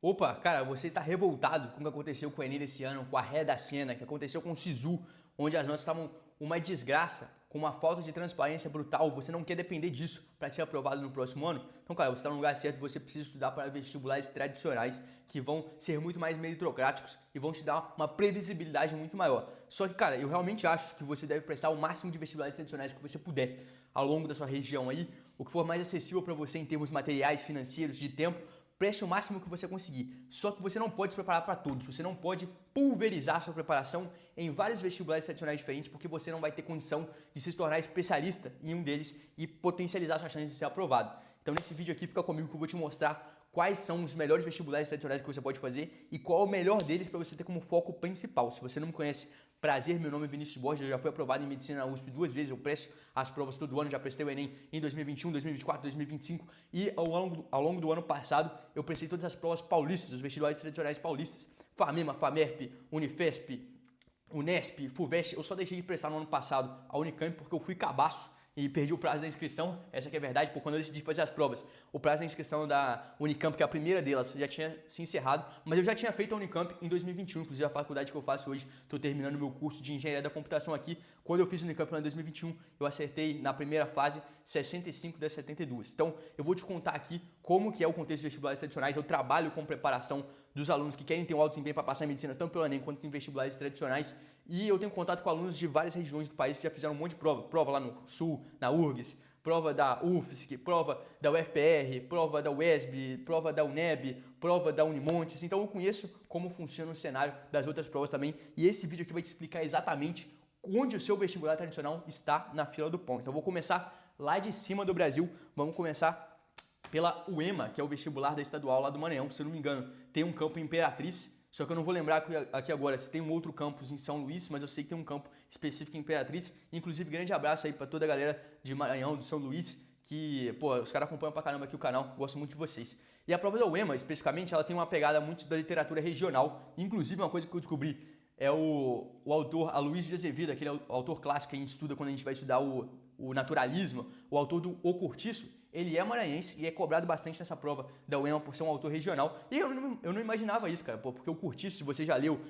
Opa, cara, você está revoltado com o que aconteceu com o Enem desse ano, com a ré da Sena, que aconteceu com o Sisu, onde as notas estavam uma desgraça, com uma falta de transparência brutal. Você não quer depender disso para ser aprovado no próximo ano? Então, cara, você está no lugar certo, você precisa estudar para vestibulares tradicionais, que vão ser muito mais meritocráticos e vão te dar uma previsibilidade muito maior. Só que, cara, eu realmente acho que você deve prestar o máximo de vestibulares tradicionais que você puder ao longo da sua região aí, o que for mais acessível para você em termos materiais, financeiros, de tempo. Preste o máximo que você conseguir. Só que você não pode se preparar para todos. Você não pode pulverizar sua preparação em vários vestibulares tradicionais diferentes, porque você não vai ter condição de se tornar especialista em um deles e potencializar sua chance de ser aprovado. Então nesse vídeo aqui fica comigo que eu vou te mostrar quais são os melhores vestibulares tradicionais que você pode fazer e qual é o melhor deles para você ter como foco principal. Se você não me conhece, prazer, meu nome é Vinícius Borges, eu já fui aprovado em medicina na USP 2 vezes, eu presto as provas todo ano, já prestei o Enem em 2021, 2024, 2025 e ao longo do ano passado eu prestei todas as provas paulistas, os vestibulares tradicionais paulistas, FAMEMA, FAMERP, Unifesp, Unesp, FUVEST. Eu só deixei de prestar no ano passado a Unicamp porque eu fui cabaço e perdi o prazo da inscrição. Essa que é a verdade, porque quando eu decidi fazer as provas, o prazo da inscrição da Unicamp, que é a primeira delas, já tinha se encerrado, mas eu já tinha feito a Unicamp em 2021, inclusive a faculdade que eu faço hoje, estou terminando meu curso de Engenharia da Computação aqui. Quando eu fiz o Unicamp lá em 2021, eu acertei na primeira fase 65 das 72. Então, eu vou te contar aqui como que é o contexto de vestibulares tradicionais. Eu trabalho com preparação dos alunos que querem ter um alto desempenho para passar em medicina, tanto pelo Enem quanto em vestibulares tradicionais. E eu tenho contato com alunos de várias regiões do país que já fizeram um monte de prova. Prova lá no Sul, na URGS, prova da UFSC, prova da UFPR, prova da UESB, prova da UNEB, prova da Unimontes. Então eu conheço como funciona o cenário das outras provas também. E esse vídeo aqui vai te explicar exatamente onde o seu vestibular tradicional está na fila do pão. Então eu vou começar lá de cima do Brasil. Vamos começar pela UEMA, que é o vestibular da estadual lá do Maranhão, se eu não me engano. Tem um campo em Imperatriz, só que eu não vou lembrar aqui agora se tem um outro campus em São Luís, mas eu sei que tem um campo específico em Imperatriz. Inclusive, grande abraço aí para toda a galera de Maranhão, do São Luís, que, pô, os caras acompanham pra caramba aqui o canal, gosto muito de vocês. E a prova da UEMA, especificamente, ela tem uma pegada muito da literatura regional. Inclusive, uma coisa que eu descobri é o autor Aloysio de Azevedo, aquele autor clássico que a gente estuda quando a gente vai estudar o naturalismo, o autor do O Cortiço. Ele é maranhense e é cobrado bastante nessa prova da UEMA por ser um autor regional. E eu não imaginava isso, cara, pô, porque o Cortiço, se você já leu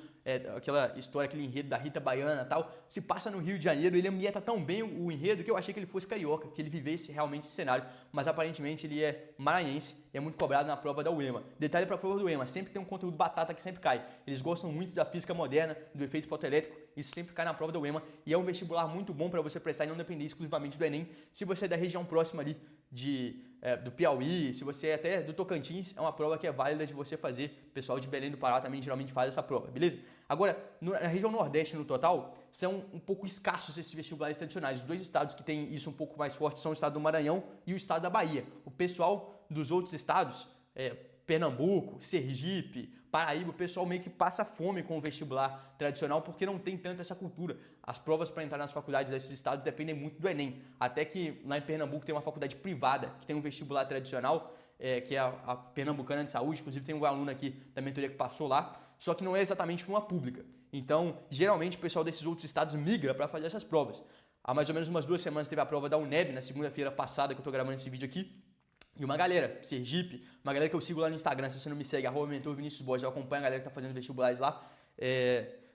aquela história, aquele enredo da Rita Baiana e tal, se passa no Rio de Janeiro, ele ambienta tão bem o enredo que eu achei que ele fosse carioca, que ele vivesse realmente esse cenário. Mas aparentemente ele é maranhense e é muito cobrado na prova da UEMA. Detalhe para a prova do UEMA, sempre tem um conteúdo batata que sempre cai. Eles gostam muito da física moderna, do efeito fotoelétrico, isso sempre cai na prova da UEMA e é um vestibular muito bom para você prestar e não depender exclusivamente do Enem. Se você é da região próxima ali do Piauí, se você é até do Tocantins, é uma prova que é válida de você fazer. O pessoal de Belém do Pará também geralmente faz essa prova, beleza? Agora, na região Nordeste no total, são um pouco escassos esses vestibulares tradicionais. Os dois estados que têm isso um pouco mais forte são o estado do Maranhão e o estado da Bahia. O pessoal dos outros estados, Pernambuco, Sergipe, Paraíba, o pessoal meio que passa fome com o vestibular tradicional porque não tem tanto essa cultura. As provas para entrar nas faculdades desses estados dependem muito do Enem. Até que lá em Pernambuco tem uma faculdade privada que tem um vestibular tradicional, que é a Pernambucana de Saúde. Inclusive tem um aluno aqui da mentoria que passou lá, só que não é exatamente uma pública. Então, geralmente o pessoal desses outros estados migra para fazer essas provas. Há mais ou menos umas 2 semanas teve a prova da UNEB, na segunda-feira passada que eu estou gravando esse vídeo aqui. E uma galera, Sergipe, uma galera que eu sigo lá no Instagram, se você não me segue, @mentorviniciusborges, eu acompanho a galera que tá fazendo vestibulares lá.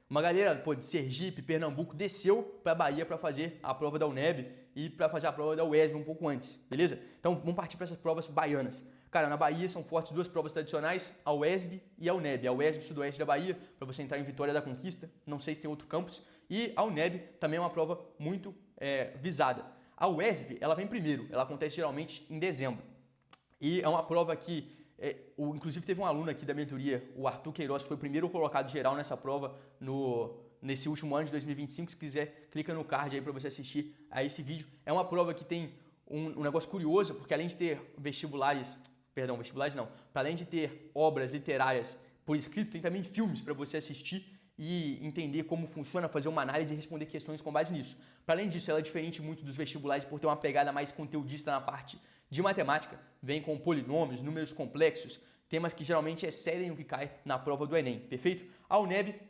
Uma galera, pô, de Sergipe, Pernambuco, desceu pra Bahia para fazer a prova da UNEB e para fazer a prova da UESB um pouco antes, beleza? Então vamos partir para essas provas baianas. Cara, na Bahia são fortes duas provas tradicionais, a UESB e a UNEB. A UESB sudoeste da Bahia, para você entrar em Vitória da Conquista, não sei se tem outro campus. E a UNEB também é uma prova muito visada. A UESB, ela vem primeiro, ela acontece geralmente em dezembro. E é uma prova que, inclusive teve um aluno aqui da mentoria, o Arthur Queiroz, que foi o primeiro colocado geral nessa prova nesse último ano de 2025. Se quiser, clica no card aí para você assistir a esse vídeo. É uma prova que tem um negócio curioso, porque além de ter vestibulares não, para além de ter obras literárias por escrito, tem também filmes para você assistir e entender como funciona, fazer uma análise e responder questões com base nisso. Para além disso, ela é diferente muito dos vestibulares por ter uma pegada mais conteudista na parte de matemática, vem com polinômios, números complexos, temas que geralmente excedem o que cai na prova do Enem, perfeito? A UNEB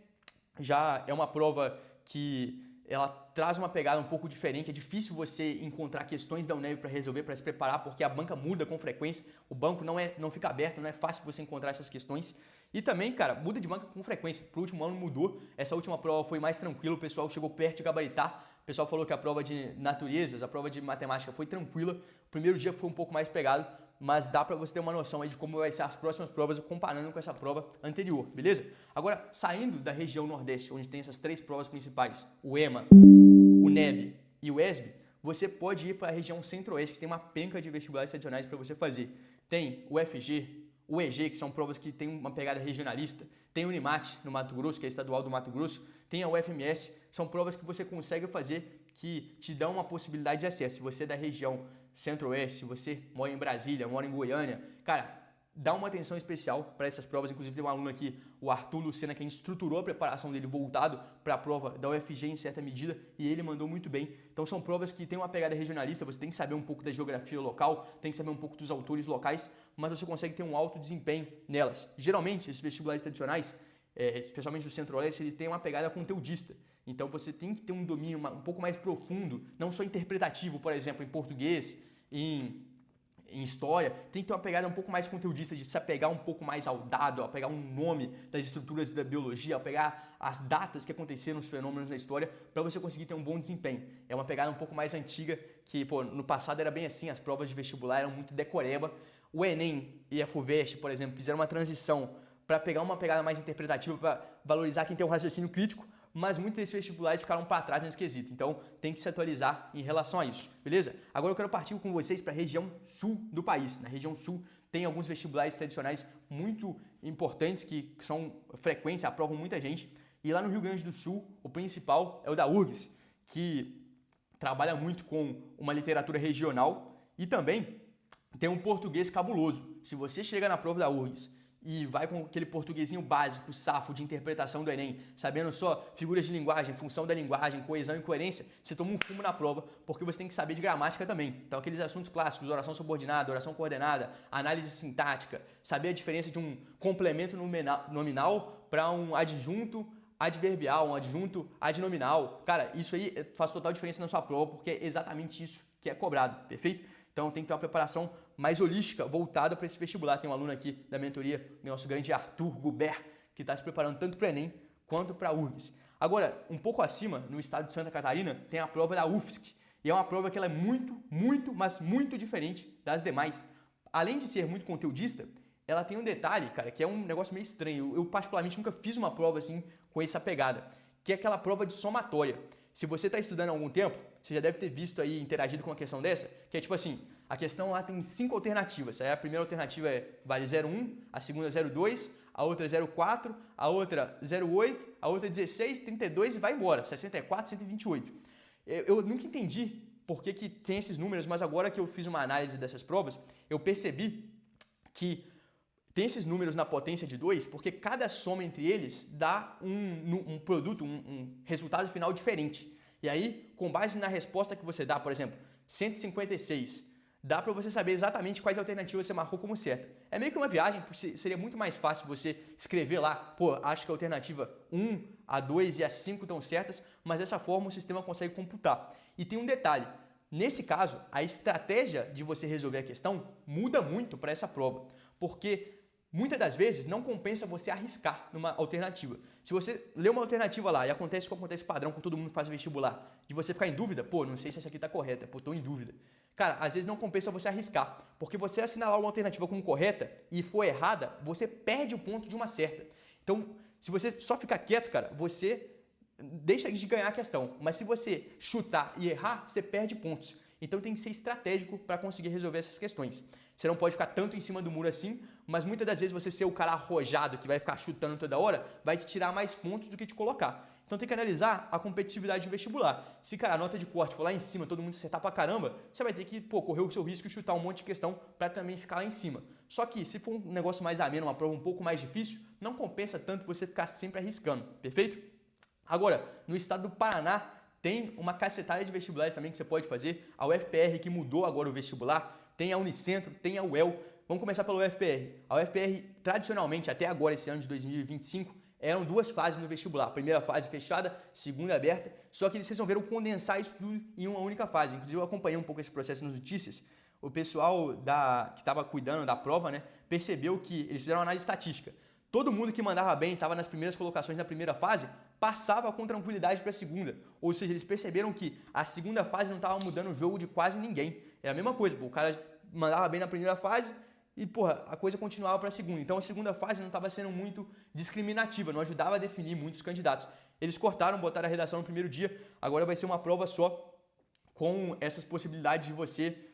já é uma prova que ela traz uma pegada um pouco diferente, é difícil você encontrar questões da UNEB para resolver, para se preparar, porque a banca muda com frequência, o banco não fica aberto, não é fácil você encontrar essas questões. E também, cara, muda de banca com frequência. Pro último ano mudou, essa última prova foi mais tranquila, o pessoal chegou perto de gabaritar, o pessoal falou que a prova de naturezas, a prova de matemática foi tranquila, o primeiro dia foi um pouco mais pegado, mas dá para você ter uma noção aí de como vai ser as próximas provas comparando com essa prova anterior, beleza? Agora, saindo da região Nordeste, onde tem essas 3 provas principais, o EMA, o NEB e o ESB, você pode ir para a região Centro-Oeste, que tem uma penca de vestibulares tradicionais para você fazer. Tem o FG, o EG, que são provas que tem uma pegada regionalista, tem o Unimat no Mato Grosso, que é estadual do Mato Grosso, tem a UFMS, são provas que você consegue fazer que te dão uma possibilidade de acesso. Se você é da região Centro-Oeste, se você mora em Brasília, mora em Goiânia, cara, dá uma atenção especial para essas provas. Inclusive tem um aluno aqui, o Arthur Lucena, que a gente estruturou a preparação dele voltado para a prova da UFG em certa medida e ele mandou muito bem. Então são provas que tem uma pegada regionalista, você tem que saber um pouco da geografia local, tem que saber um pouco dos autores locais, mas você consegue ter um alto desempenho nelas. Geralmente, esses vestibulares tradicionais, especialmente do Centro-Oeste, eles têm uma pegada conteudista. Então você tem que ter um domínio um pouco mais profundo, não só interpretativo, por exemplo, em português, em história, tem que ter uma pegada um pouco mais conteudista, de se apegar um pouco mais ao dado, a pegar um nome das estruturas da biologia, a pegar as datas que aconteceram, os fenômenos na história, para você conseguir ter um bom desempenho. É uma pegada um pouco mais antiga, que no passado era bem assim, as provas de vestibular eram muito decoreba. O Enem e a FUVEST, por exemplo, fizeram uma transição para pegar uma pegada mais interpretativa, para valorizar quem tem um raciocínio crítico, mas muitos desses vestibulares ficaram para trás nesse quesito. Então, tem que se atualizar em relação a isso, beleza? Agora eu quero partir com vocês para a região sul do país. Na região sul tem alguns vestibulares tradicionais muito importantes que são frequentes, aprovam muita gente. E lá no Rio Grande do Sul, o principal é o da URGS, que trabalha muito com uma literatura regional e também tem um português cabuloso. Se você chega na prova da URGS e vai com aquele portuguesinho básico, safo de interpretação do Enem, sabendo só figuras de linguagem, função da linguagem, coesão e coerência, você toma um fumo na prova, porque você tem que saber de gramática também. Então, aqueles assuntos clássicos, oração subordinada, oração coordenada, análise sintática, saber a diferença de um complemento nominal para um adjunto adverbial, um adjunto adnominal. Cara, isso aí faz total diferença na sua prova, porque é exatamente isso que é cobrado, perfeito? Então tem que ter uma preparação mais holística, voltada para esse vestibular. Tem um aluno aqui da mentoria, nosso grande Arthur Gubert, que está se preparando tanto para o Enem quanto para a URGS. Agora, um pouco acima, no estado de Santa Catarina, tem a prova da UFSC. E é uma prova que ela é mas muito diferente das demais. Além de ser muito conteudista, ela tem um detalhe, cara, que é um negócio meio estranho. Eu particularmente nunca fiz uma prova assim com essa pegada, que é aquela prova de somatória. Se você está estudando há algum tempo, você já deve ter visto aí, interagido com uma questão dessa, que é tipo assim, a questão lá tem 5 alternativas. Aí a primeira alternativa vale 0,1, a segunda 0,2, a outra 0,4, a outra 0,8, a outra 16, 32 e vai embora, 64, 128. Eu nunca entendi por que tem esses números, mas agora que eu fiz uma análise dessas provas, eu percebi que tem esses números na potência de 2 porque cada soma entre eles dá um produto, um resultado final diferente. E aí, com base na resposta que você dá, por exemplo, 156, dá para você saber exatamente quais alternativas você marcou como certa. É meio que uma viagem, porque seria muito mais fácil você escrever lá, pô, acho que a alternativa 1, a 2 e a 5 estão certas, mas dessa forma o sistema consegue computar. E tem um detalhe, nesse caso, a estratégia de você resolver a questão muda muito para essa prova, porque muitas das vezes não compensa você arriscar numa alternativa. Se você lê uma alternativa lá e acontece o que acontece padrão com todo mundo que faz vestibular, de você ficar em dúvida, pô, não sei se essa aqui está correta, pô, estou em dúvida. Cara, às vezes não compensa você arriscar, porque você assinalar uma alternativa como correta e for errada, você perde o ponto de uma certa. Então, se você só ficar quieto, cara, você deixa de ganhar a questão. Mas se você chutar e errar, você perde pontos. Então tem que ser estratégico para conseguir resolver essas questões. Você não pode ficar tanto em cima do muro assim, mas muitas das vezes você ser o cara arrojado que vai ficar chutando toda hora, vai te tirar mais pontos do que te colocar. Então tem que analisar a competitividade do vestibular. Se, cara, a nota de corte for lá em cima, todo mundo acertar pra caramba, você vai ter que, correr o seu risco e chutar um monte de questão para também ficar lá em cima. Só que se for um negócio mais ameno, uma prova um pouco mais difícil, não compensa tanto você ficar sempre arriscando, perfeito? Agora, no estado do Paraná, tem uma cacetada de vestibulares também que você pode fazer. A UFPR, que mudou agora o vestibular, tem a Unicentro, tem a UEL. Vamos começar pela UFPR. A UFPR, tradicionalmente, até agora, esse ano de 2025, eram 2 fases no vestibular. Primeira fase fechada, segunda aberta, só que eles resolveram condensar isso tudo em uma única fase. Inclusive eu acompanhei um pouco esse processo nas notícias. O pessoal que estava cuidando da prova, né, percebeu que eles fizeram uma análise estatística. Todo mundo que mandava bem, estava nas primeiras colocações na primeira fase, passava com tranquilidade para a segunda. Ou seja, eles perceberam que a segunda fase não estava mudando o jogo de quase ninguém. Era a mesma coisa, o cara mandava bem na primeira fase e, porra, a coisa continuava para a segunda. Então a segunda fase não estava sendo muito discriminativa, não ajudava a definir muitos candidatos. Eles cortaram, botaram a redação no primeiro dia, agora vai ser uma prova só com essas possibilidades de você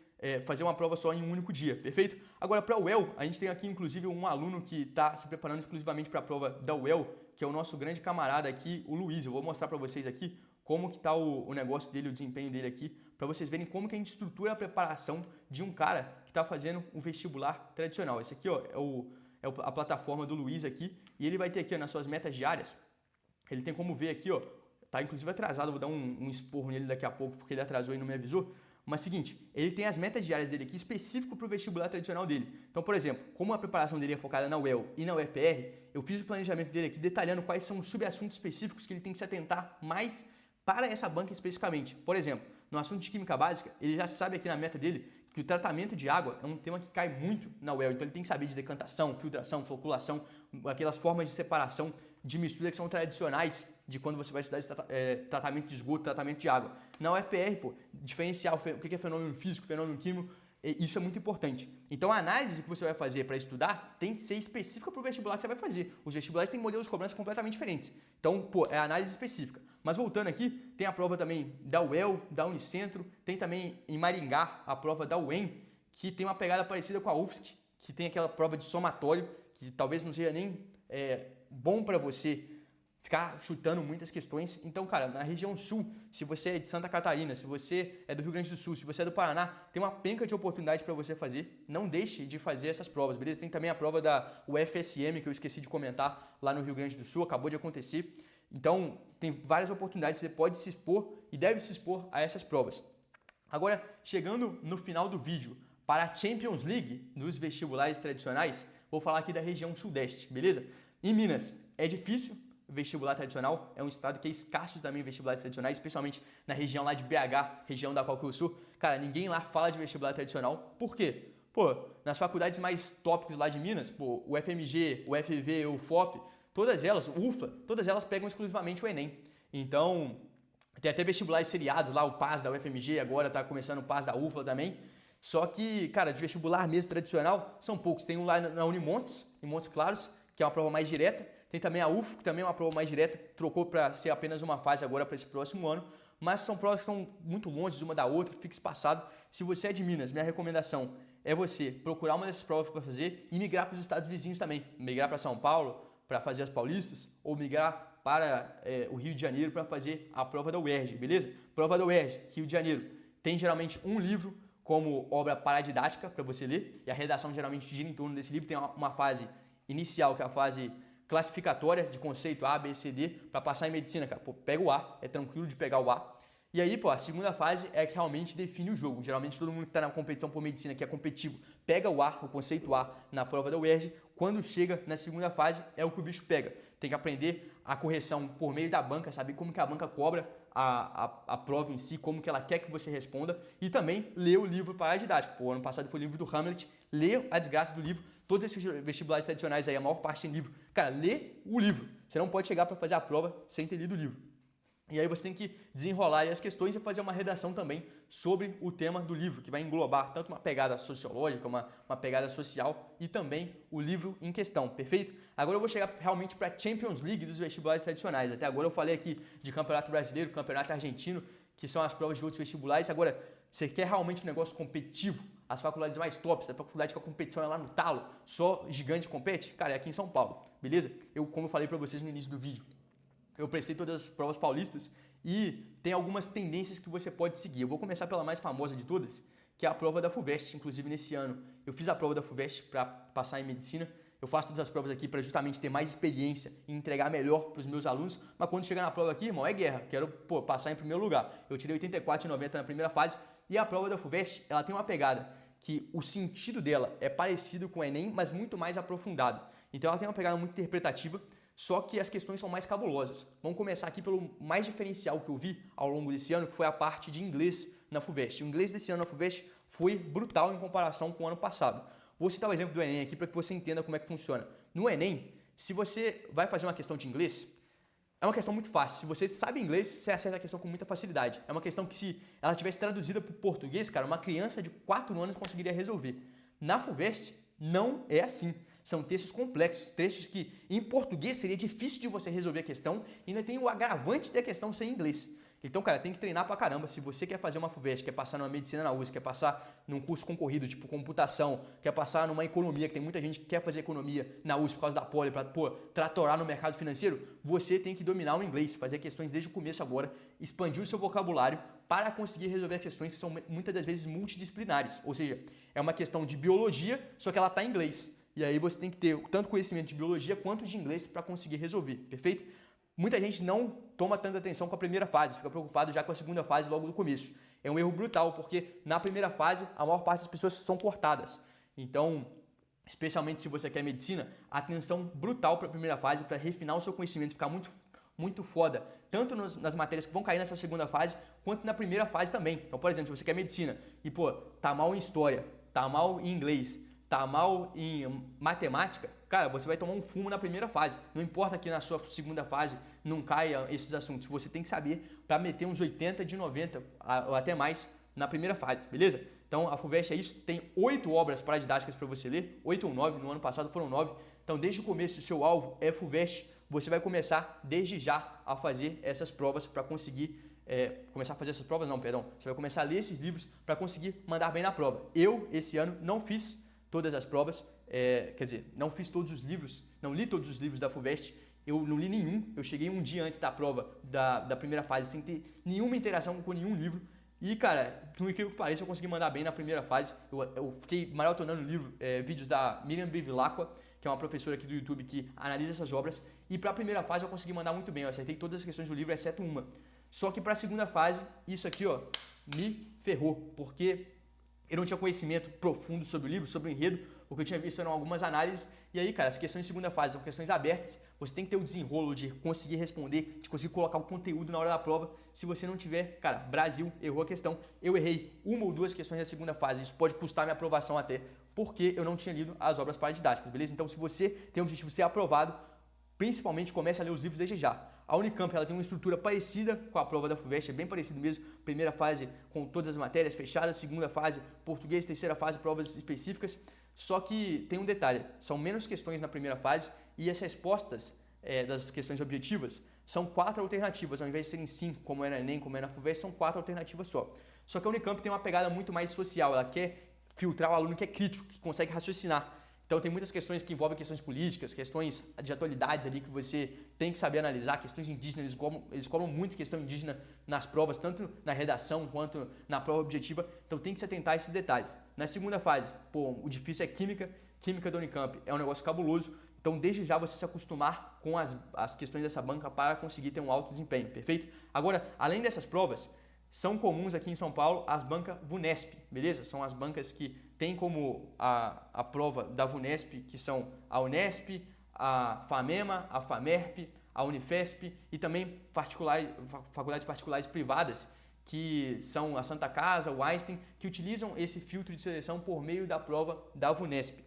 fazer uma prova só em um único dia, perfeito? Agora, para a UEL, a gente tem aqui, inclusive, um aluno que está se preparando exclusivamente para a prova da UEL, que é o nosso grande camarada aqui, o Luiz. Eu vou mostrar para vocês aqui como que está o negócio dele, o desempenho dele aqui, para vocês verem como que a gente estrutura a preparação de um cara que está fazendo um vestibular tradicional. Esse aqui, ó, é a plataforma do Luiz aqui, e ele vai ter aqui, ó, nas suas metas diárias, ele tem como ver aqui, ó, tá inclusive atrasado, vou dar um esporro nele daqui a pouco, porque ele atrasou e não me avisou. Mas seguinte, ele tem as metas diárias dele aqui específico para o vestibular tradicional dele. Então, por exemplo, como a preparação dele é focada na UEL e na UFR, eu fiz o planejamento dele aqui detalhando quais são os subassuntos específicos que ele tem que se atentar mais para essa banca especificamente. Por exemplo, no assunto de química básica, ele já sabe aqui na meta dele que o tratamento de água é um tema que cai muito na UEL. Então, ele tem que saber de decantação, filtração, floculação, aquelas formas de separação de mistura que são tradicionais de quando você vai estudar esse tratamento de esgoto, tratamento de água. Na UFR, pô, diferenciar o que é fenômeno físico, fenômeno químico, isso é muito importante. Então a análise que você vai fazer para estudar tem que ser específica para o vestibular que você vai fazer. Os vestibulares têm modelos de cobrança completamente diferentes. Então, pô, é análise específica. Mas voltando aqui, tem a prova também da UEL, da Unicentro, tem também em Maringá a prova da UEM, que tem uma pegada parecida com a UFSC, que tem aquela prova de somatório, que talvez não seja nem bom para você ficar chutando muitas questões. Então, cara, na região sul, se você é de Santa Catarina, se você é do Rio Grande do Sul, se você é do Paraná, tem uma penca de oportunidade para você fazer. Não deixe de fazer essas provas, beleza? Tem também a prova da UFSM, que eu esqueci de comentar, lá no Rio Grande do Sul, acabou de acontecer. Então, tem várias oportunidades, você pode se expor e deve se expor a essas provas. Agora, chegando no final do vídeo, para a Champions League dos vestibulares tradicionais, vou falar aqui da região sudeste, beleza? Em Minas, é difícil vestibular tradicional, é um estado que é escasso também vestibulares tradicionais, especialmente na região lá de BH, região da qual que eu sou. Cara, ninguém lá fala de vestibular tradicional. Por quê? Pô, nas faculdades mais tópicas lá de Minas, pô, o FMG, o FV, o FOP, todas elas, o UFLA, todas elas pegam exclusivamente o Enem. Então, tem até vestibulares seriados lá, o PAS da UFMG, agora tá começando o PAS da UFLA também. Só que, cara, de vestibular mesmo tradicional, são poucos. Tem um lá na Unimontes, em Montes Claros, que é uma prova mais direta. Tem também a UF, que também é uma prova mais direta, trocou para ser apenas uma fase agora para esse próximo ano, mas são provas que são muito longe uma da outra, fica espaçado. Se você é de Minas, minha recomendação é você procurar uma dessas provas para fazer e migrar para os estados vizinhos também, migrar para São Paulo para fazer as paulistas ou migrar para o Rio de Janeiro para fazer a prova da UERJ, beleza? Prova da UERJ, Rio de Janeiro, tem geralmente um livro como obra paradidática para você ler e a redação geralmente gira em torno desse livro, tem uma fase inicial que é a fase classificatória de conceito A, B, C, D, para passar em medicina, cara. Pô, pega o A, é tranquilo de pegar o A. E aí, pô, a segunda fase é que realmente define o jogo. Geralmente todo mundo que está na competição por medicina, que é competitivo, pega o A, o conceito A, na prova da UERJ. Quando chega na segunda fase, é o que o bicho pega. Tem que aprender a correção por meio da banca, saber como que a banca cobra a prova em si, como que ela quer que você responda. E também ler o livro paradidático. Pô, ano passado foi o livro do Hamlet. Lê a desgraça do livro. Todos esses vestibulares tradicionais aí, a maior parte tem livro. Cara, lê o livro. Você não pode chegar para fazer a prova sem ter lido o livro. E aí você tem que desenrolar as questões e fazer uma redação também sobre o tema do livro, que vai englobar tanto uma pegada sociológica, uma pegada social e também o livro em questão, perfeito? Agora eu vou chegar realmente para a Champions League dos vestibulares tradicionais. Até agora eu falei aqui de Campeonato Brasileiro, Campeonato Argentino, que são as provas de outros vestibulares. Agora, você quer realmente um negócio competitivo? As faculdades mais tops, a faculdade que a competição é lá no talo, só gigante compete? Cara, é aqui em São Paulo, beleza? Como eu falei para vocês no início do vídeo, eu prestei todas as provas paulistas e tem algumas tendências que você pode seguir. Eu vou começar pela mais famosa de todas, que é a prova da FUVEST. Inclusive, nesse ano, eu fiz a prova da FUVEST para passar em medicina. Eu faço todas as provas aqui para justamente ter mais experiência e entregar melhor para os meus alunos. Mas quando chegar na prova aqui, irmão, é guerra. Quero passar em primeiro lugar. Eu tirei 84,90 na primeira fase. E a prova da FUVEST, ela tem uma pegada que o sentido dela é parecido com o Enem, mas muito mais aprofundado. Então ela tem uma pegada muito interpretativa. só que as questões são mais cabulosas. Vamos começar aqui pelo mais diferencial que eu vi ao longo desse ano, que foi a parte de inglês na FUVEST. O inglês desse ano na FUVEST foi brutal em comparação com o ano passado. Vou citar o exemplo do Enem aqui para que você entenda como é que funciona. No Enem, se você vai fazer uma questão de inglês, é uma questão muito fácil. Se você sabe inglês, você acerta a questão com muita facilidade. É uma questão que, se ela tivesse traduzida para o português, cara, uma criança de 4 anos conseguiria resolver. Na FUVEST, não é assim. São textos complexos, textos que em português seria difícil de você resolver a questão e ainda tem o agravante da questão ser em inglês. Então, cara, tem que treinar pra caramba. Se você quer fazer uma FUVEST, quer passar numa medicina na USP, quer passar num curso concorrido, tipo computação, quer passar numa economia, que tem muita gente que quer fazer economia na USP por causa da Poli, pra, tratorar no mercado financeiro, você tem que dominar o inglês, fazer questões desde o começo agora, expandir o seu vocabulário para conseguir resolver questões que são muitas das vezes multidisciplinares. Ou seja, é uma questão de biologia, só que ela tá em inglês. E aí você tem que ter tanto conhecimento de biologia quanto de inglês para conseguir resolver, perfeito? Muita gente não toma tanta atenção com a primeira fase, fica preocupado já com a segunda fase logo no começo. É um erro brutal, porque na primeira fase a maior parte das pessoas são cortadas. Então, especialmente se você quer medicina, atenção brutal para a primeira fase, para refinar o seu conhecimento, ficar muito foda, tanto nas matérias que vão cair nessa segunda fase, quanto na primeira fase também. Então, por exemplo, se você quer medicina e, tá mal em história, tá mal em inglês, tá mal em matemática, cara, você vai tomar um fumo na primeira fase. Não importa que na sua segunda fase não caia esses assuntos, você tem que saber para meter uns 80 de 90 ou até mais na primeira fase, beleza? Então a FUVEST é isso, tem 8 obras paradidáticas para você ler, 8 ou 9, no ano passado foram 9. Então desde o começo, o seu alvo é FUVEST, você vai começar desde já a fazer essas provas para conseguir começar a fazer essas provas, não, perdão. Você vai começar a ler esses livros para conseguir mandar bem na prova. Eu, esse ano, não fiz todas as provas, quer dizer, não fiz todos os livros, não li todos os livros da FUVEST, eu não li nenhum, eu cheguei um dia antes da prova da primeira fase sem ter nenhuma interação com nenhum livro e, cara, no incrível que pareça, eu consegui mandar bem na primeira fase. Eu fiquei maratonando vídeos da Miriam Bevilacqua, que é uma professora aqui do YouTube que analisa essas obras, e para a primeira fase eu consegui mandar muito bem, eu acertei todas as questões do livro, exceto uma. Só que para a segunda fase, isso aqui, ó, me ferrou, porque eu não tinha conhecimento profundo sobre o livro, sobre o enredo. O que eu tinha visto eram algumas análises. E aí, cara, as questões de segunda fase são questões abertas. Você tem que ter o desenrolo de conseguir responder, de conseguir colocar o conteúdo na hora da prova. Se você não tiver, cara, Brasil errou a questão. Eu errei uma ou duas questões da segunda fase. Isso pode custar minha aprovação até, porque eu não tinha lido as obras paradidáticas, beleza? Então, se você tem o objetivo de ser aprovado, principalmente comece a ler os livros desde já. A Unicamp, ela tem uma estrutura parecida com a prova da FUVEST, é bem parecido mesmo. Primeira fase com todas as matérias fechadas, segunda fase português, terceira fase provas específicas. Só que tem um detalhe, são menos questões na primeira fase e as respostas das questões objetivas são 4 alternativas, ao invés de serem 5, como é na Enem, como é na FUVEST, são 4 alternativas só. Só que a Unicamp tem uma pegada muito mais social, ela quer filtrar o aluno que é crítico, que consegue raciocinar. Então tem muitas questões que envolvem questões políticas, questões de atualidades ali que você tem que saber analisar, questões indígenas, eles cobram muito questão indígena nas provas, tanto na redação quanto na prova objetiva, então tem que se atentar a esses detalhes. Na segunda fase, o difícil é química da Unicamp é um negócio cabuloso, então desde já você se acostumar com as questões dessa banca para conseguir ter um alto desempenho, perfeito? Agora, além dessas provas, são comuns aqui em São Paulo as bancas VUNESP, beleza? São as bancas que têm como a prova da VUNESP, que são a Unesp, a FAMEMA, a FAMERP, a Unifesp e também faculdades particulares privadas, que são a Santa Casa, o Einstein, que utilizam esse filtro de seleção por meio da prova da VUNESP.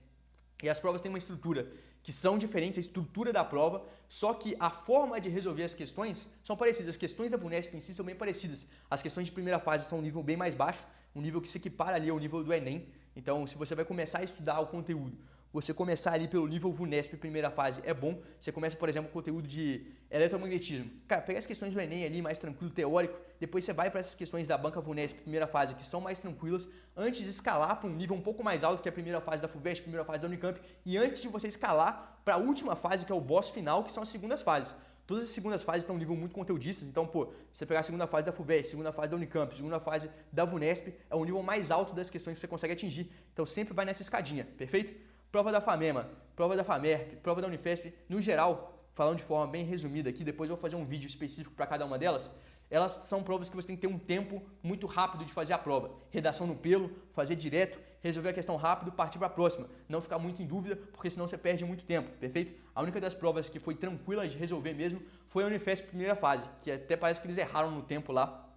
E as provas têm uma estrutura que são diferentes, a estrutura da prova, só que a forma de resolver as questões são parecidas. As questões da VUNESP em si são bem parecidas. As questões de primeira fase são um nível bem mais baixo, um nível que se equipara ali ao nível do Enem. Então, se você vai começar a estudar o conteúdo, você começar ali pelo nível VUNESP primeira fase é bom. Você começa, por exemplo, com conteúdo de eletromagnetismo. Cara, pega as questões do Enem ali, mais tranquilo, teórico. Depois você vai para essas questões da banca VUNESP primeira fase, que são mais tranquilas, antes de escalar para um nível um pouco mais alto, que é a primeira fase da FUVEST, primeira fase da Unicamp, e antes de você escalar para a última fase, que é o boss final, que são as segundas fases. Todas as segundas fases estão em nível muito conteudistas, então, você pegar a segunda fase da FUVEST, segunda fase da Unicamp, segunda fase da VUNESP, é o nível mais alto das questões que você consegue atingir. Então, sempre vai nessa escadinha, perfeito? Prova da FAMEMA, prova da FAMERP, prova da Unifesp, no geral, falando de forma bem resumida aqui, depois eu vou fazer um vídeo específico para cada uma delas, elas são provas que você tem que ter um tempo muito rápido de fazer a prova. Redação no pelo, fazer direto, resolver a questão rápido, partir para a próxima. Não ficar muito em dúvida, porque senão você perde muito tempo, perfeito? A única das provas que foi tranquila de resolver mesmo foi a Unifesp primeira fase, que até parece que eles erraram no tempo lá,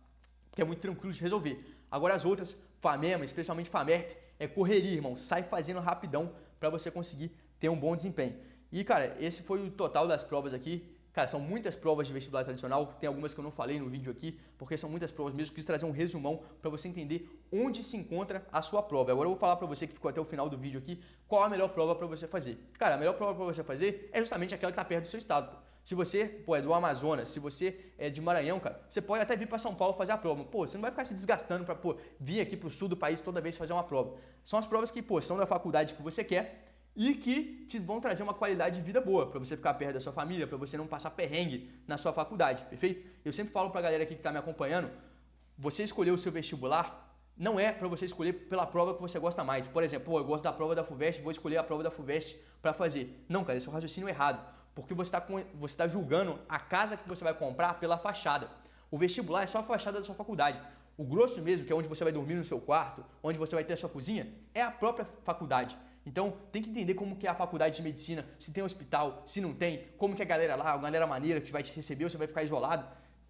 que é muito tranquilo de resolver. Agora as outras, FAMEMA, especialmente FAMERP, é correria, irmão. Sai fazendo rapidão para você conseguir ter um bom desempenho. E, cara, esse foi o total das provas aqui. Cara, são muitas provas de vestibular tradicional, tem algumas que eu não falei no vídeo aqui, porque são muitas provas mesmo, quis trazer um resumão para você entender onde se encontra a sua prova. Agora eu vou falar para você que ficou até o final do vídeo aqui, qual a melhor prova para você fazer. Cara, a melhor prova para você fazer é justamente aquela que está perto do seu estado, pô. Se você, pô, é do Amazonas, se você é de Maranhão, cara, você pode até vir para São Paulo fazer a prova. Pô, você não vai ficar se desgastando para, pô, vir aqui para o sul do país toda vez fazer uma prova. São as provas que, pô, são da faculdade que você quer e que te vão trazer uma qualidade de vida boa, para você ficar perto da sua família, para você não passar perrengue na sua faculdade, perfeito? Eu sempre falo para a galera aqui que está me acompanhando, você escolher o seu vestibular não é para você escolher pela prova que você gosta mais. Por exemplo, pô, eu gosto da prova da FUVEST, vou escolher a prova da FUVEST para fazer. Não, cara, esse é um raciocínio errado, porque você está julgando a casa que você vai comprar pela fachada. O vestibular é só a fachada da sua faculdade. O grosso mesmo, que é onde você vai dormir no seu quarto, onde você vai ter a sua cozinha, é a própria faculdade. Então, tem que entender como que é a faculdade de medicina, se tem hospital, se não tem, como que é a galera lá, a galera maneira que vai te receber, ou você vai ficar isolado.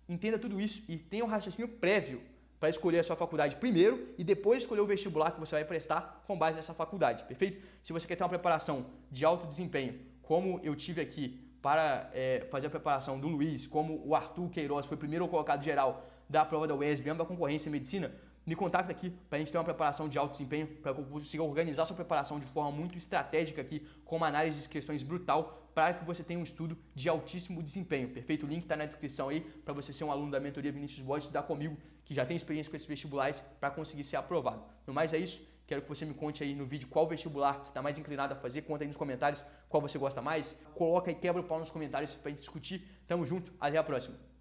Entenda tudo isso e tenha um raciocínio prévio para escolher a sua faculdade primeiro e depois escolher o vestibular que você vai prestar com base nessa faculdade, perfeito? Se você quer ter uma preparação de alto desempenho, como eu tive aqui para fazer a preparação do Luiz, como o Arthur Queiroz foi o primeiro colocado geral da prova da UESB, ambos da concorrência em medicina, me contacta aqui para a gente ter uma preparação de alto desempenho, para que eu consiga organizar sua preparação de forma muito estratégica aqui, com uma análise de questões brutal, para que você tenha um estudo de altíssimo desempenho. Perfeito? O link está na descrição aí para você ser um aluno da mentoria Vinícius Borges, estudar comigo, que já tem experiência com esses vestibulares, para conseguir ser aprovado. No mais é isso. Quero que você me conte aí no vídeo qual vestibular você está mais inclinado a fazer. Conta aí nos comentários qual você gosta mais. Coloca e quebra o pau nos comentários para a gente discutir. Tamo junto. Até a próxima.